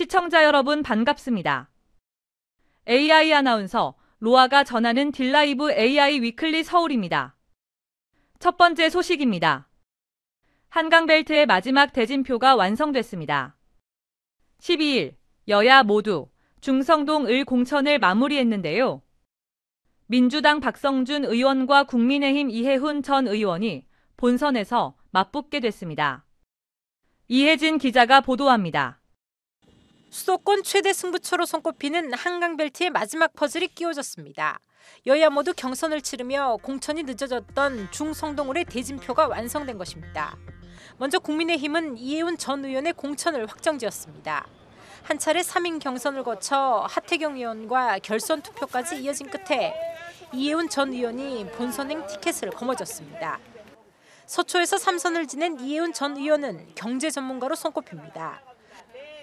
시청자 여러분 반갑습니다. AI 아나운서 로아가 전하는 딜라이브 AI 위클리 서울입니다. 첫 번째 소식입니다. 한강벨트의 마지막 대진표가 완성됐습니다. 12일 여야 모두 중성동 을 공천을 마무리했는데요. 민주당 박성준 의원과 국민의힘 이해훈 전 의원이 본선에서 맞붙게 됐습니다. 이혜진 기자가 보도합니다. 수도권 최대 승부처로 손꼽히는 한강벨트의 마지막 퍼즐이 끼워졌습니다. 여야 모두 경선을 치르며 공천이 늦어졌던 중성동을의 대진표가 완성된 것입니다. 먼저 국민의힘은 이해훈 전 의원의 공천을 확정지었습니다. 한 차례 3인 경선을 거쳐 하태경 의원과 결선 투표까지 이어진 끝에 이해훈 전 의원이 본선행 티켓을 거머쥐었습니다. 서초에서 3선을 지낸 이해훈 전 의원은 경제 전문가로 손꼽힙니다.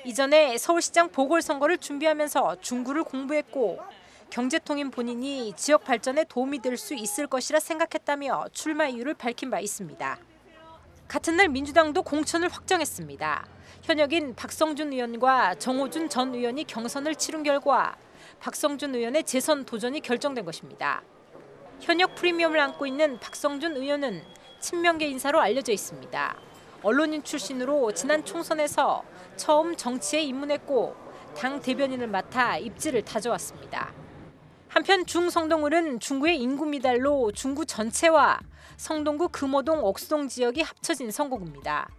이전에 서울시장 보궐선거를 준비하면서 중구를 공부했고 경제통인 본인이 지역 발전에 도움이 될 수 있을 것이라 생각했다며 출마 이유를 밝힌 바 있습니다. 같은 날 민주당도 공천을 확정했습니다. 현역인 박성준 의원과 정호준 전 의원이 경선을 치른 결과 박성준 의원의 재선 도전이 결정된 것입니다. 현역 프리미엄을 안고 있는 박성준 의원은 친명계 인사로 알려져 있습니다. 언론인 출신으로 지난 총선에서 처음 정치에 입문했고 당 대변인을 맡아 입지를 다져왔습니다. 한편 중성동을은 중구의 인구 미달로 중구 전체와 성동구 금호동 옥수동 지역이 합쳐진 선거구입니다.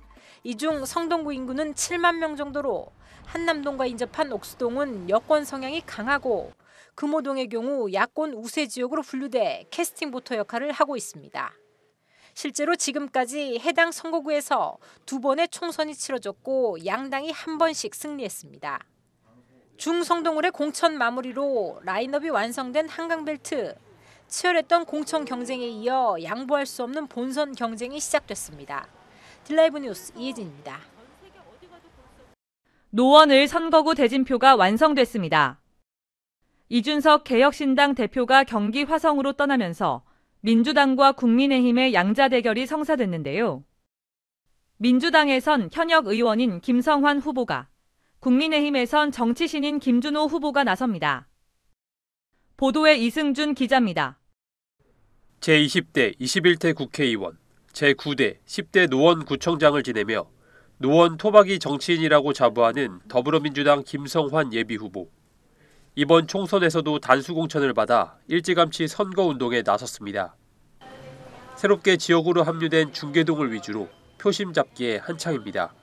이 중 성동구 인구는 7만 명 정도로 한남동과 인접한 옥수동은 여권 성향이 강하고 금호동의 경우 야권 우세 지역으로 분류돼 캐스팅 보터 역할을 하고 있습니다. 실제로 지금까지 해당 선거구에서 2번의 총선이 치러졌고 양당이 한 번씩 승리했습니다. 중성동을의 공천 마무리로 라인업이 완성된 한강벨트. 치열했던 공천 경쟁에 이어 양보할 수 없는 본선 경쟁이 시작됐습니다. 딜라이브 뉴스 이혜진입니다. 노원을 선거구 대진표가 완성됐습니다. 이준석 개혁신당 대표가 경기 화성으로 떠나면서 민주당과 국민의힘의 양자 대결이 성사됐는데요. 민주당에선 현역 의원인 김성환 후보가, 국민의힘에선 정치신인 김준호 후보가 나섭니다. 보도에 이승준 기자입니다. 제20대 21대 국회의원, 제9대 10대 노원구청장을 지내며 노원 토박이 정치인이라고 자부하는 더불어민주당 김성환 예비후보. 이번 총선에서도 단수공천을 받아 일찌감치 선거운동에 나섰습니다. 새롭게 지역으로 합류된 중계동을 위주로 표심 잡기에 한창입니다.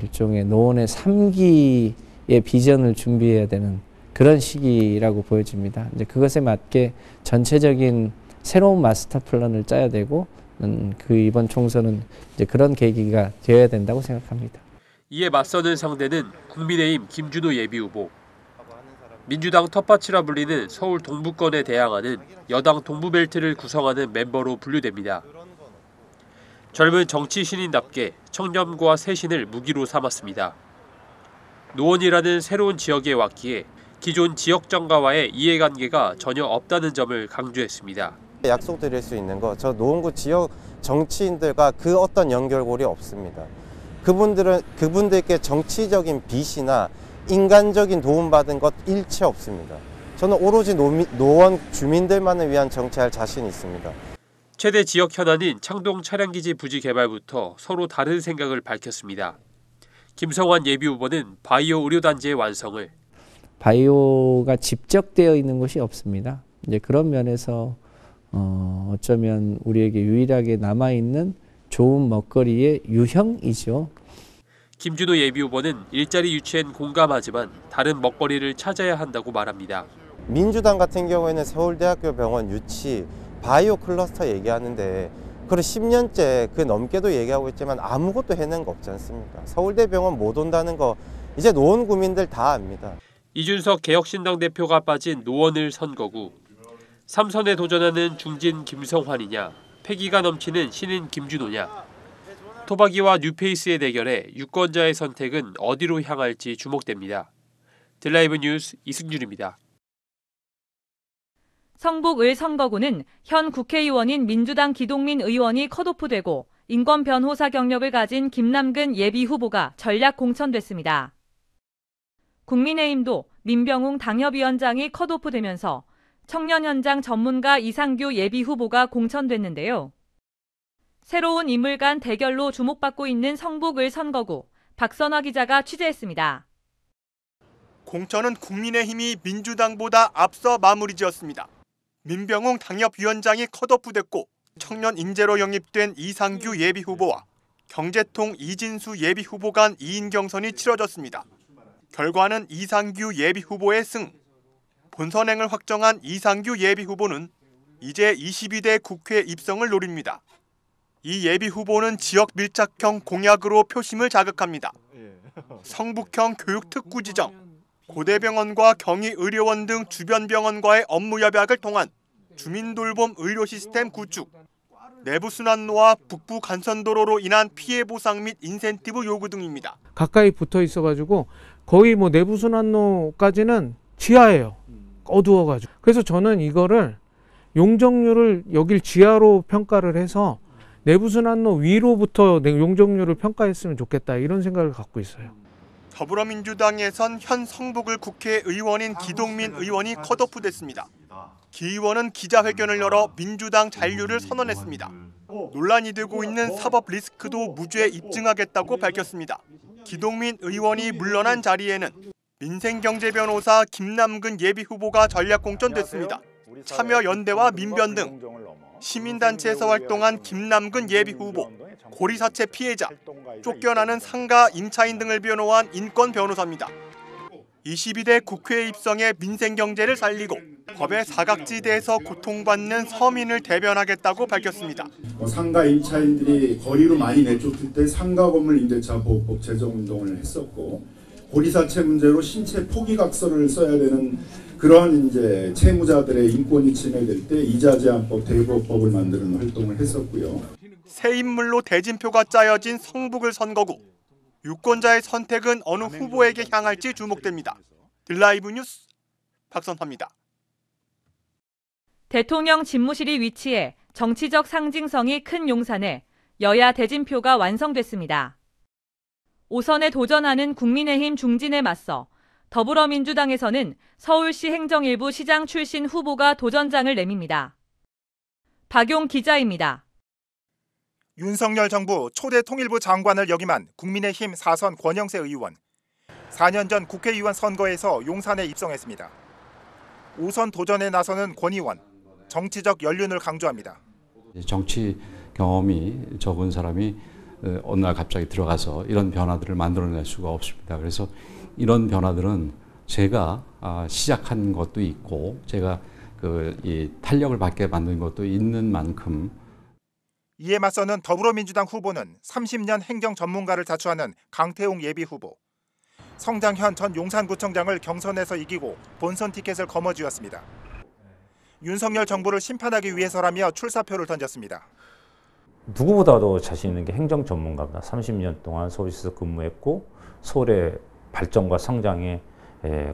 일종의 노원의 3기의 비전을 준비해야 되는 그런 시기라고 보여집니다. 이제 그것에 맞게 전체적인 새로운 마스터 플랜을 짜야 되고 그 이번 총선은 이제 그런 계기가 되어야 된다고 생각합니다. 이에 맞서는 상대는 국민의힘 김준호 예비후보. 민주당 텃밭이라 불리는 서울 동부권에 대항하는 여당 동부벨트를 구성하는 멤버로 분류됩니다. 젊은 정치 신인답게 청렴과 새신을 무기로 삼았습니다. 노원이라는 새로운 지역에 왔기에 기존 지역 정가와의 이해관계가 전혀 없다는 점을 강조했습니다. 약속드릴 수 있는 거, 저 노원구 지역 정치인들과 그 어떤 연결고리 없습니다. 그분들께 정치적인 빚이나 인간적인 도움받은 것 일체 없습니다. 저는 오로지 노원 주민들만을 위한 정치할 자신이 있습니다. 최대 지역 현안인 창동 차량기지 부지 개발부터 서로 다른 생각을 밝혔습니다. 김성환 예비후보는 바이오 의료단지의 완성을, 바이오가 집적되어 있는 곳이 없습니다. 이제 그런 면에서 어쩌면 우리에게 유일하게 남아있는 좋은 먹거리의 유형이죠. 김준호 예비후보는 일자리 유치엔 공감하지만 다른 먹거리를 찾아야 한다고 말합니다. 민주당 같은 경우에는 서울대학교 병원 유치, 바이오 클러스터 얘기하는데 그걸 10년째 그 넘게도 얘기하고 있지만 아무것도 해낸 거 없지 않습니까? 서울대 병원 못 온다는 거 이제 노원 구민들 다 압니다. 이준석 개혁신당 대표가 빠진 노원을 선거구. 3선에 도전하는 중진 김성환이냐, 패기가 넘치는 신인 김준호냐. 토박이와 뉴페이스의 대결에 유권자의 선택은 어디로 향할지 주목됩니다. 딜라이브 뉴스 이승준입니다. 성북을 선거구는 현 국회의원인 민주당 기동민 의원이 컷오프되고 인권변호사 경력을 가진 김남근 예비후보가 전략 공천됐습니다. 국민의힘도 민병웅 당협위원장이 컷오프되면서 청년현장 전문가 이상규 예비후보가 공천됐는데요. 새로운 인물 간 대결로 주목받고 있는 성북을 선거구, 박선화 기자가 취재했습니다. 공천은 국민의힘이 민주당보다 앞서 마무리 지었습니다. 민병웅 당협위원장이 컷오프됐고 청년 인재로 영입된 이상규 예비후보와 경제통 이진수 예비후보 간 2인 경선이 치러졌습니다. 결과는 이상규 예비후보의 승. 본선행을 확정한 이상규 예비후보는 이제 22대 국회 입성을 노립니다. 이 예비후보는 지역 밀착형 공약으로 표심을 자극합니다. 성북형 교육특구 지정, 고대병원과 경희의료원 등 주변 병원과의 업무 협약을 통한 주민돌봄 의료 시스템 구축, 내부순환로와 북부 간선도로로 인한 피해 보상 및 인센티브 요구 등입니다. 가까이 붙어 있어가지고 거의 뭐 내부순환로까지는 지하예요. 어두워가지고. 그래서 저는 이거를 용적률을 여길 지하로 평가를 해서 내부순환로 위로부터 용적률을 평가했으면 좋겠다, 이런 생각을 갖고 있어요. 더불어민주당에선 현 성북을 국회의원인 기동민 의원이 컷오프됐습니다. 기 의원은 기자회견을 열어 민주당 잔류를 선언했습니다. 논란이 되고 있는 사법 리스크도 무죄 입증하겠다고 밝혔습니다. 기동민 의원이 물러난 자리에는 민생경제변호사 김남근 예비후보가 전략공천됐습니다. 참여연대와 민변 등 시민단체에서 활동한 김남근 예비후보, 고리사체 피해자, 쫓겨나는 상가 임차인 등을 변호한 인권변호사입니다. 22대 국회에 입성해 민생경제를 살리고 법의 사각지대에서 고통받는 서민을 대변하겠다고 밝혔습니다. 상가 임차인들이 거리로 많이 내쫓을 때 상가 건물 임대차 보호법 제정 운동을 했었고, 고리사체 문제로 신체 포기각서를 써야 되는 그런 이제 채무자들의 인권이 침해될 때 이자 제한법, 대부업법을 만드는 활동을 했었고요. 새 인물로 대진표가 짜여진 성북을 선거구. 유권자의 선택은 어느 후보에게 향할지 주목됩니다. 딜라이브 뉴스 박선화입니다. 대통령 집무실이 위치해 정치적 상징성이 큰 용산에 여야 대진표가 완성됐습니다. 5선에 도전하는 국민의힘 중진에 맞서 더불어민주당에서는 서울시 행정일부 시장 출신 후보가 도전장을 내밉니다. 박용 기자입니다. 윤석열 정부 초대 통일부 장관을 역임한 국민의힘 4선 권영세 의원. 4년 전 국회의원 선거에서 용산에 입성했습니다. 5선 도전에 나서는 권 의원. 정치적 연륜을 강조합니다. 정치 경험이 적은 사람이 어느 날 갑자기 들어가서 이런 변화들을 만들어낼 수가 없습니다. 그래서 이런 변화들은 제가 시작한 것도 있고 제가 이 탄력을 받게 만든 것도 있는 만큼, 이에 맞서는 더불어민주당 후보는 30년 행정 전문가를 자처하는 강태웅 예비 후보. 성장현 전 용산구청장을 경선에서 이기고 본선 티켓을 거머쥐었습니다. 윤석열 정부를 심판하기 위해서라며 출사표를 던졌습니다. 누구보다도 자신 있는 게 행정 전문가입니다. 30년 동안 서울시에서 근무했고 서울의 발전과 성장의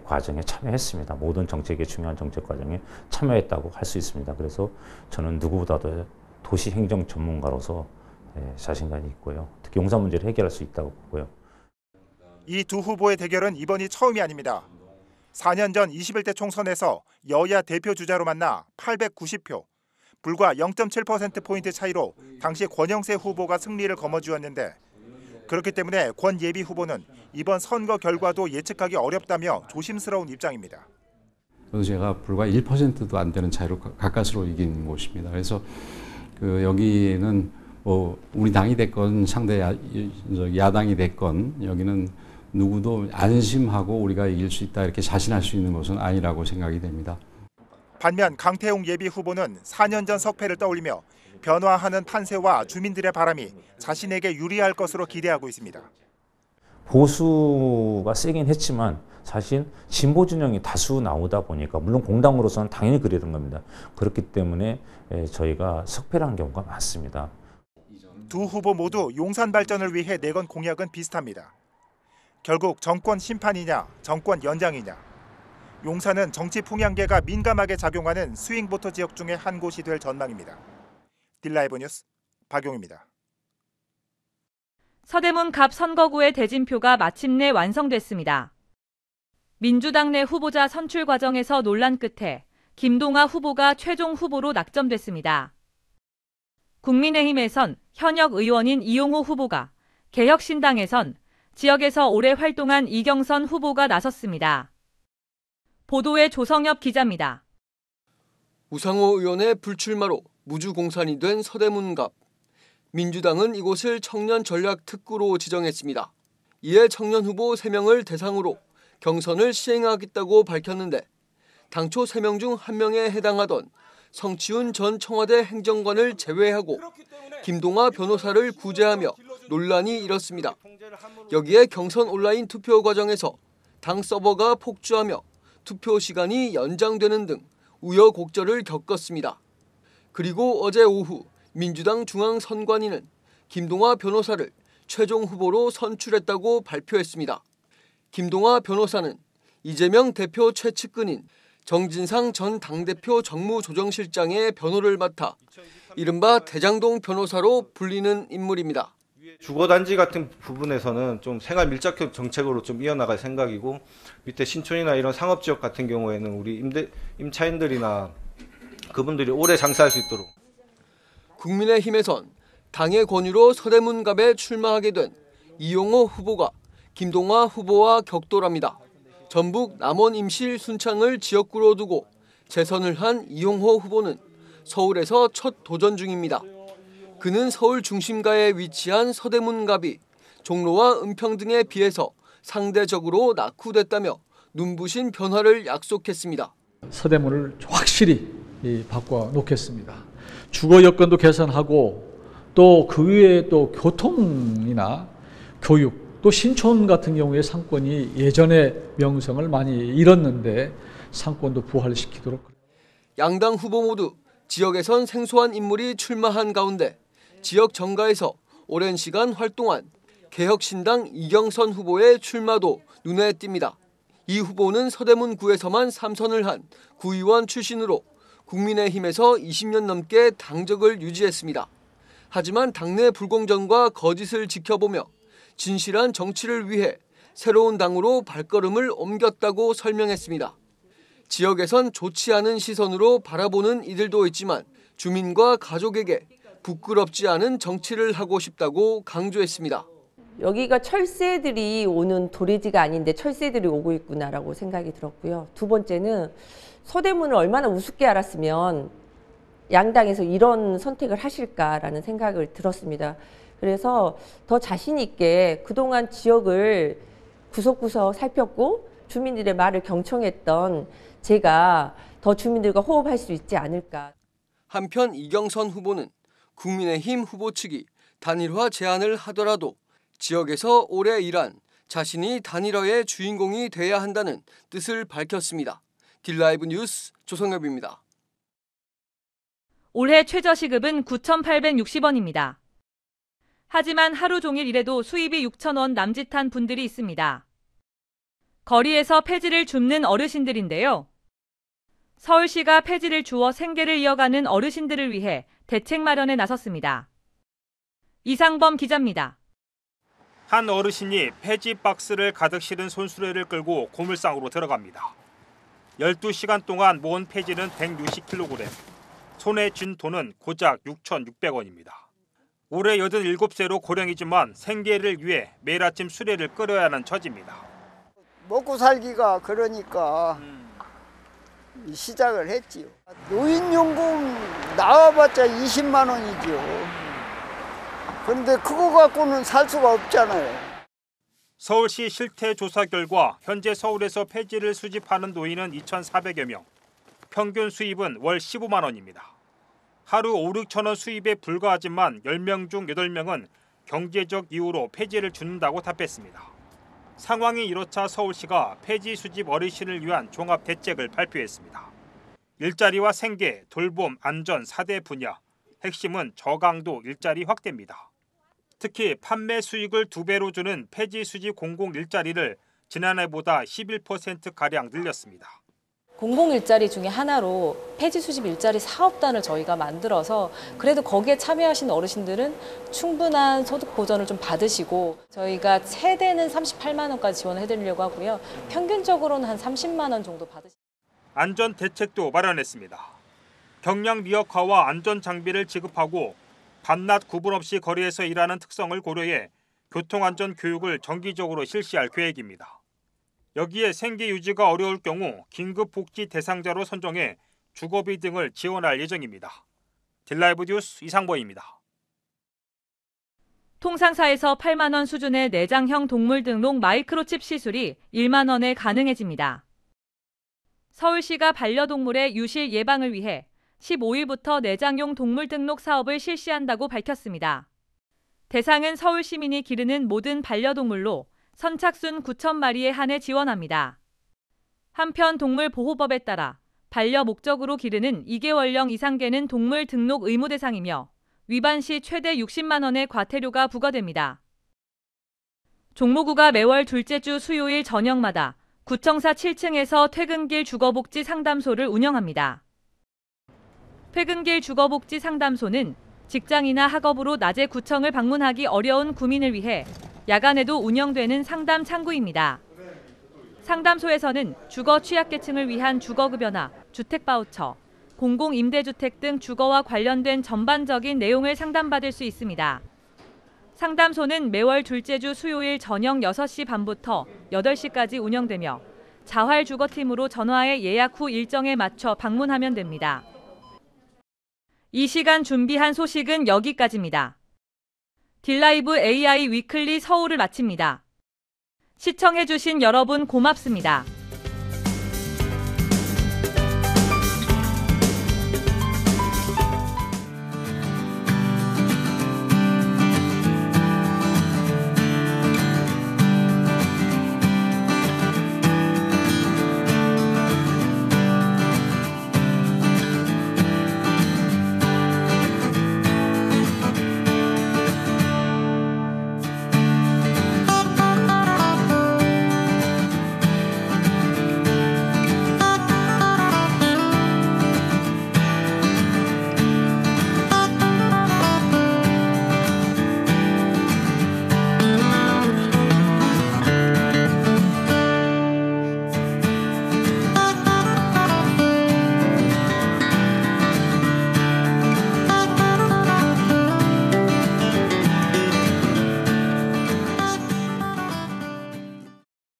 과정에 참여했습니다. 모든 정책의 중요한 정책 과정에 참여했다고 할 수 있습니다. 그래서 저는 누구보다도 도시 행정 전문가로서 자신감이 있고요. 특히 용산 문제를 해결할 수 있다고 보고요. 이 두 후보의 대결은 이번이 처음이 아닙니다. 4년 전 21대 총선에서 여야 대표 주자로 만나 890표, 불과 0.7%포인트 차이로 당시 권영세 후보가 승리를 거머쥐었는데, 그렇기 때문에 권 예비 후보는 이번 선거 결과도 예측하기 어렵다며 조심스러운 입장입니다. 그래서 제가 불과 1%도 안 되는 차이로 가까스로 이긴 곳입니다. 그래서 여기는 뭐 우리 당이 됐건 상대 야당이 됐건 여기는 누구도 안심하고 우리가 이길 수 있다 이렇게 자신할 수 있는 것은 아니라고 생각이 됩니다. 반면 강태웅 예비 후보는 4년 전 석패를 떠올리며 변화하는 판세와 주민들의 바람이 자신에게 유리할 것으로 기대하고 있습니다. 보수가 세긴 했지만 사실 진보 진영이 다수 나오다 보니까, 물론 공당으로서는 당연히 그랬던 겁니다. 그렇기 때문에 저희가 석패를 한 경우가 많습니다. 두 후보 모두 용산 발전을 위해 내건 공약은 비슷합니다. 결국 정권 심판이냐, 정권 연장이냐. 용산은 정치 풍향계가 민감하게 작용하는 스윙보터 지역 중에 한 곳이 될 전망입니다. 딜라이브 뉴스 박용입니다. 서대문 갑 선거구의 대진표가 마침내 완성됐습니다. 민주당 내 후보자 선출 과정에서 논란 끝에 김동아 후보가 최종 후보로 낙점됐습니다. 국민의힘에선 현역 의원인 이용호 후보가, 개혁신당에선 지역에서 오래 활동한 이경선 후보가 나섰습니다. 보도에 조성엽 기자입니다. 우상호 의원의 불출마로 무주공산이 된 서대문갑. 민주당은 이곳을 청년 전략 특구로 지정했습니다. 이에 청년 후보 3명을 대상으로 경선을 시행하겠다고 밝혔는데 당초 3명 중 1명에 해당하던 성치훈 전 청와대 행정관을 제외하고 김동아 변호사를 구제하며 논란이 일었습니다. 여기에 경선 온라인 투표 과정에서 당 서버가 폭주하며 투표 시간이 연장되는 등 우여곡절을 겪었습니다. 그리고 어제 오후 민주당 중앙선관위는 김동아 변호사를 최종 후보로 선출했다고 발표했습니다. 김동아 변호사는 이재명 대표 최측근인 정진상 전 당대표 정무조정실장의 변호를 맡아 이른바 대장동 변호사로 불리는 인물입니다. 주거단지 같은 부분에서는 좀 생활 밀착형 정책으로 좀 이어나갈 생각이고, 밑에 신촌이나 이런 상업지역 같은 경우에는 우리 임차인들이나 그분들이 오래 장사할 수 있도록. 국민의힘에선 당의 권유로 서대문갑에 출마하게 된 이용호 후보가 김동아 후보와 격돌합니다. 전북 남원 임실 순창을 지역구로 두고 재선을 한 이용호 후보는 서울에서 첫 도전 중입니다. 그는 서울 중심가에 위치한 서대문갑이 종로와 은평 등에 비해서 상대적으로 낙후됐다며 눈부신 변화를 약속했습니다. 서대문을 확실히 바꿔놓겠습니다. 주거 여건도 개선하고 또 그 외에 또 교통이나 교육, 또 신촌 같은 경우에 상권이 예전의 명성을 많이 잃었는데 상권도 부활시키도록. 양당 후보 모두 지역에선 생소한 인물이 출마한 가운데 지역 정가에서 오랜 시간 활동한 개혁신당 이경선 후보의 출마도 눈에 띕니다. 이 후보는 서대문구에서만 3선을 한 구의원 출신으로 국민의힘에서 20년 넘게 당적을 유지했습니다. 하지만 당내 불공정과 거짓을 지켜보며 진실한 정치를 위해 새로운 당으로 발걸음을 옮겼다고 설명했습니다. 지역에선 좋지 않은 시선으로 바라보는 이들도 있지만 주민과 가족에게 부끄럽지 않은 정치를 하고 싶다고 강조했습니다. 여기가 철새들이 오는 도래지가 아닌데 철새들이 오고 있구나라고 생각이 들었고요. 두 번째는 서대문을 얼마나 우습게 알았으면 양당에서 이런 선택을 하실까라는 생각을 들었습니다. 그래서 더 자신 있게 그동안 지역을 구석구석 살폈고 주민들의 말을 경청했던 제가 더 주민들과 호흡할 수 있지 않을까. 한편 이경선 후보는 국민의힘 후보 측이 단일화 제안을 하더라도 지역에서 오래 일한 자신이 단일화의 주인공이 돼야 한다는 뜻을 밝혔습니다. 딜라이브 뉴스 조성엽입니다. 올해 최저시급은 9,860원입니다. 하지만 하루 종일 일해도 수입이 6,000원 남짓한 분들이 있습니다. 거리에서 폐지를 줍는 어르신들인데요. 서울시가 폐지를 주어 생계를 이어가는 어르신들을 위해 대책 마련에 나섰습니다. 이상범 기자입니다. 한 어르신이 폐지 박스를 가득 실은 손수레를 끌고 고물상으로 들어갑니다. 12시간 동안 모은 폐지는 160kg, 손에 쥔 돈은 고작 6,600원입니다. 올해 87세로 고령이지만 생계를 위해 매일 아침 수레를 끌어야 하는 처지입니다. 먹고 살기가 그러니까 시작을 했지요. 노인연금 나와봤자 20만 원이죠. 그런데 그거 갖고는 살 수가 없잖아요. 서울시 실태 조사 결과 현재 서울에서 폐지를 수집하는 노인은 2,400여 명, 평균 수입은 월 15만 원입니다. 하루 5, 6천 원 수입에 불과하지만 10명 중 8명은 경제적 이유로 폐지를 줍는다고 답했습니다. 상황이 이렇자 서울시가 폐지 수집 어르신을 위한 종합 대책을 발표했습니다. 일자리와 생계, 돌봄, 안전 4대 분야, 핵심은 저강도 일자리 확대입니다. 특히 판매 수익을 2배로 주는 폐지 수집 공공 일자리를 지난해보다 11%가량 늘렸습니다. 공공 일자리 중에 하나로 폐지 수집 일자리 사업단을 저희가 만들어서 그래도 거기에 참여하신 어르신들은 충분한 소득 보전을 좀 받으시고 저희가 최대는 38만 원까지 지원을 해드리려고 하고요. 평균적으로는 한 30만 원 정도 받으시고. 안전 대책도 마련했습니다. 경량 미역화와 안전 장비를 지급하고 밤낮 구분 없이 거리에서 일하는 특성을 고려해 교통안전 교육을 정기적으로 실시할 계획입니다. 여기에 생계 유지가 어려울 경우 긴급 복지 대상자로 선정해 주거비 등을 지원할 예정입니다. 딜라이브 뉴스 이상보입니다. 통상사에서 8만 원 수준의 내장형 동물 등록 마이크로칩 시술이 1만 원에 가능해집니다. 서울시가 반려동물의 유실 예방을 위해 15일부터 내장용 동물 등록 사업을 실시한다고 밝혔습니다. 대상은 서울 시민이 기르는 모든 반려동물로 선착순 9천 마리에 한해 지원합니다. 한편 동물보호법에 따라 반려 목적으로 기르는 2개월령 이상 개는 동물 등록 의무 대상이며 위반 시 최대 60만 원의 과태료가 부과됩니다. 종로구가 매월 둘째 주 수요일 저녁마다 구청사 7층에서 퇴근길 주거복지 상담소를 운영합니다. 퇴근길 주거복지 상담소는 직장이나 학업으로 낮에 구청을 방문하기 어려운 구민을 위해 야간에도 운영되는 상담 창구입니다. 상담소에서는 주거 취약계층을 위한 주거급여나 주택바우처, 공공임대주택 등 주거와 관련된 전반적인 내용을 상담받을 수 있습니다. 상담소는 매월 둘째 주 수요일 저녁 6시 반부터 8시까지 운영되며 자활주거팀으로 전화해 예약 후 일정에 맞춰 방문하면 됩니다. 이 시간 준비한 소식은 여기까지입니다. 딜라이브 AI 위클리 서울을 마칩니다. 시청해주신 여러분 고맙습니다.